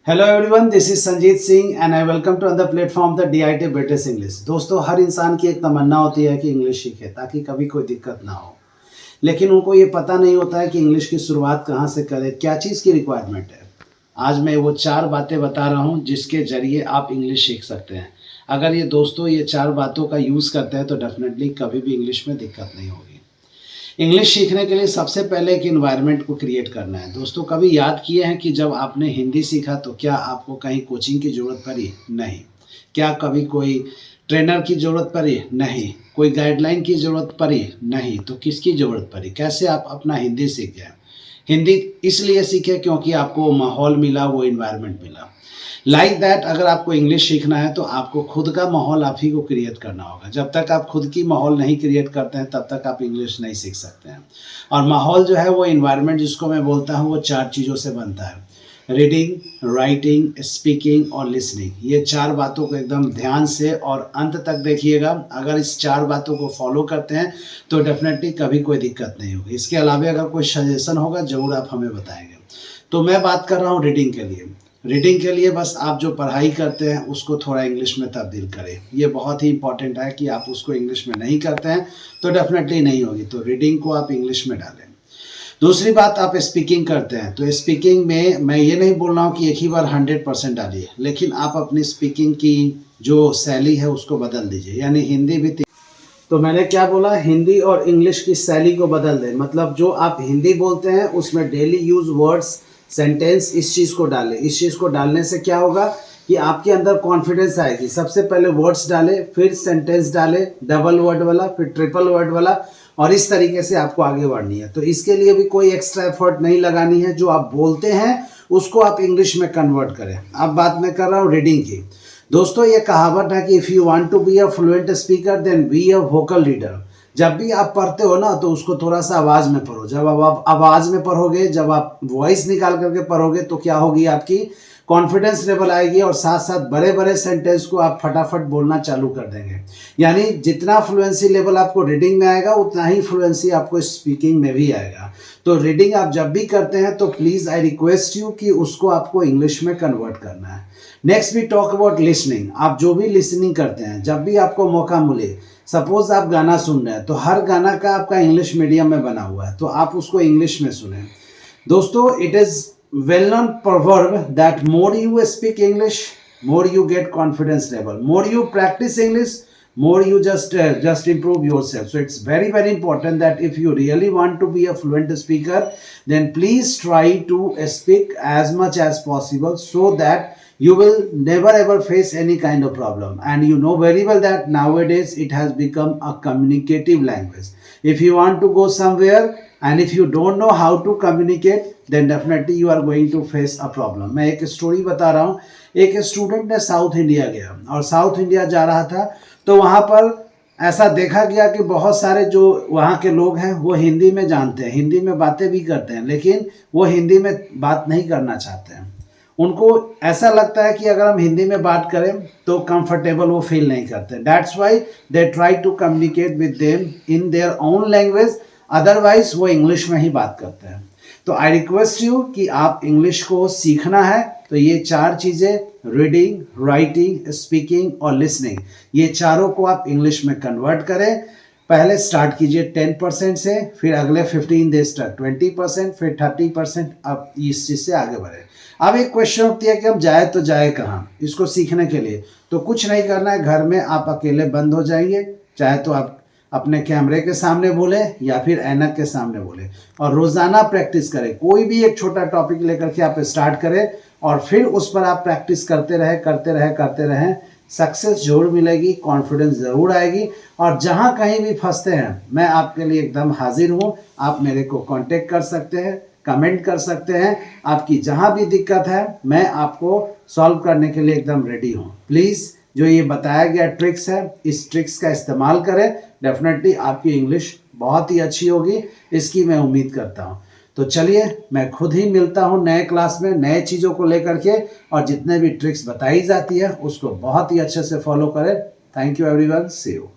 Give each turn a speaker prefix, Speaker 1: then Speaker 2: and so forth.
Speaker 1: Hello everyone, this is Sanjeet Singh and I welcome to the platform the DIT बेटेस्ट English. दोस्तों, हर इंसान की एक तमन्ना होती है कि इंग्लिश सीखे ताकि कभी कोई दिक्कत ना हो, लेकिन उनको ये पता नहीं होता है कि इंग्लिश की शुरुआत कहाँ से करें, क्या चीज़ की रिक्वायरमेंट है। आज मैं वो 4 बातें बता रहा हूँ जिसके ज़रिए आप इंग्लिश सीख सकते हैं। अगर ये दोस्तों ये 4 बातों का यूज़ करते हैं तो डेफिनेटली कभी भी इंग्लिश में दिक्कत नहीं होगी। इंग्लिश सीखने के लिए सबसे पहले एक इन्वायरमेंट को क्रिएट करना है। दोस्तों, कभी याद किए हैं कि जब आपने हिंदी सीखा तो क्या आपको कहीं कोचिंग की ज़रूरत पड़ी? नहीं। क्या कभी कोई ट्रेनर की ज़रूरत पड़ी? नहीं। कोई गाइडलाइन की ज़रूरत पड़ी? नहीं। तो किसकी ज़रूरत पड़ी? कैसे आप अपना हिंदी सीख गए? हिंदी इसलिए सीखे क्योंकि आपको वो माहौल मिला, वो इन्वायरमेंट मिला। लाइक दैट, अगर आपको इंग्लिश सीखना है तो आपको खुद का माहौल आप ही को क्रिएट करना होगा। जब तक आप खुद की माहौल नहीं क्रिएट करते हैं तब तक आप इंग्लिश नहीं सीख सकते हैं। और माहौल जो है वो इन्वायरमेंट जिसको मैं बोलता हूँ वो 4 चीज़ों से बनता है: रीडिंग, राइटिंग, स्पीकिंग और लिसनिंग। ये 4 बातों को एकदम ध्यान से और अंत तक देखिएगा। अगर इस 4 बातों को फॉलो करते हैं तो डेफिनेटली कभी कोई दिक्कत नहीं होगी। इसके अलावा अगर कोई सजेशन होगा ज़रूर आप हमें बताएंगे। तो मैं बात कर रहा हूँ रीडिंग के लिए। रीडिंग के लिए बस आप जो पढ़ाई करते हैं उसको थोड़ा इंग्लिश में तब्दील करें। ये बहुत ही इंपॉर्टेंट है कि आप उसको इंग्लिश में नहीं करते हैं तो डेफिनेटली नहीं होगी। तो रीडिंग को आप इंग्लिश में डालें। दूसरी बात, आप स्पीकिंग करते हैं तो स्पीकिंग में मैं ये नहीं बोल रहा हूँ कि एक ही बार 100% डालिए, लेकिन आप अपनी स्पीकिंग की जो शैली है उसको बदल दीजिए। यानी हिंदी भी तो मैंने क्या बोला, हिंदी और इंग्लिश की शैली को बदल दें। मतलब जो आप हिंदी बोलते हैं उसमें डेली यूज वर्ड्स, सेंटेंस, इस चीज़ को डालें। इस चीज़ को डालने से क्या होगा कि आपके अंदर कॉन्फिडेंस आएगी। सबसे पहले वर्ड्स डालें, फिर सेंटेंस डालें, डबल वर्ड वाला, फिर ट्रिपल वर्ड वाला, और इस तरीके से आपको आगे बढ़नी है। तो इसके लिए भी कोई एक्स्ट्रा एफर्ट नहीं लगानी है। जो आप बोलते हैं उसको आप इंग्लिश में कन्वर्ट करें। अब बात मैं कर रहा हूँ रीडिंग की। दोस्तों, ये कहावत है कि if you want to be a fluent speaker then be a vocal reader. जब भी आप पढ़ते हो ना तो उसको थोड़ा सा आवाज़ में पढ़ो। जब आप आवाज़ में पढ़ोगे, जब आप वॉइस निकाल करके पढ़ोगे तो क्या होगी, आपकी कॉन्फिडेंस लेवल आएगी और साथ साथ बड़े बड़े सेंटेंस को आप फटाफट बोलना चालू कर देंगे। यानी जितना फ्लुएंसी लेवल आपको रीडिंग में आएगा उतना ही फ्लुएंसी आपको स्पीकिंग में भी आएगा। तो रीडिंग आप जब भी करते हैं तो प्लीज़ आई रिक्वेस्ट यू कि उसको आपको इंग्लिश में कन्वर्ट करना है। Next we talk about listening. आप जो भी लिसनिंग करते हैं, जब भी आपको मौका मिले, सपोज आप गाना सुन रहे हैं तो हर गाना का आपका इंग्लिश मीडियम में बना हुआ है तो आप उसको इंग्लिश में सुने। दोस्तों, it is well known proverb that more you speak English, more you get confidence level. More you practice English, more you just improve yourself. So it's very very important that if you really want to be a fluent speaker, then please try to speak as much as possible so that you will never ever face any kind of problem. And you know very well that nowadays it has become a communicative language. If you want to go somewhere and if you don't know how to communicate, then definitely you are going to face a problem. मैं एक story बता रहा हूँ। एक student ने south India गया और south India जा रहा था तो वहाँ पर ऐसा देखा गया कि बहुत सारे जो वहाँ के लोग हैं वो हिंदी में जानते हैं, हिंदी में बातें भी करते हैं, लेकिन वो हिंदी में बात नहीं करना चाहते हैं। उनको ऐसा लगता है कि अगर हम हिंदी में बात करें तो कंफर्टेबल वो फील नहीं करते। That's why they try to communicate with them in their own language, otherwise वो इंग्लिश में ही बात करते हैं। तो आई रिक्वेस्ट यू कि आप इंग्लिश को सीखना है तो ये 4 चीज़ें, रीडिंग, राइटिंग, स्पीकिंग और लिसनिंग, ये चारों को आप इंग्लिश में कन्वर्ट करें। पहले स्टार्ट कीजिए 10% से, फिर अगले 15 डेज तक 20%, फिर 30%, अब इस चीज़ से आगे बढ़े। अब एक क्वेश्चन होती है कि हम जाए तो जाए कहाँ इसको सीखने के लिए। तो कुछ नहीं करना है, घर में आप अकेले बंद हो जाएंगे, चाहे तो आप अपने कैमरे के सामने बोले या फिर ऐनक के सामने बोले, और रोज़ाना प्रैक्टिस करें। कोई भी एक छोटा टॉपिक लेकर के आप स्टार्ट करें और फिर उस पर आप प्रैक्टिस करते रहें। सक्सेस जरूर मिलेगी, कॉन्फिडेंस ज़रूर आएगी, और जहाँ कहीं भी फंसते हैं मैं आपके लिए एकदम हाजिर हूँ। आप मेरे को कांटेक्ट कर सकते हैं, कमेंट कर सकते हैं। आपकी जहाँ भी दिक्कत है मैं आपको सॉल्व करने के लिए एकदम रेडी हूँ। प्लीज़ जो ये बताया गया ट्रिक्स है, इस ट्रिक्स का इस्तेमाल करें। डेफिनेटली आपकी इंग्लिश बहुत ही अच्छी होगी, इसकी मैं उम्मीद करता हूँ। तो चलिए, मैं खुद ही मिलता हूँ नए क्लास में नए चीज़ों को लेकर के, और जितने भी ट्रिक्स बताई जाती है उसको बहुत ही अच्छे से फॉलो करें। Thank you everyone, see you.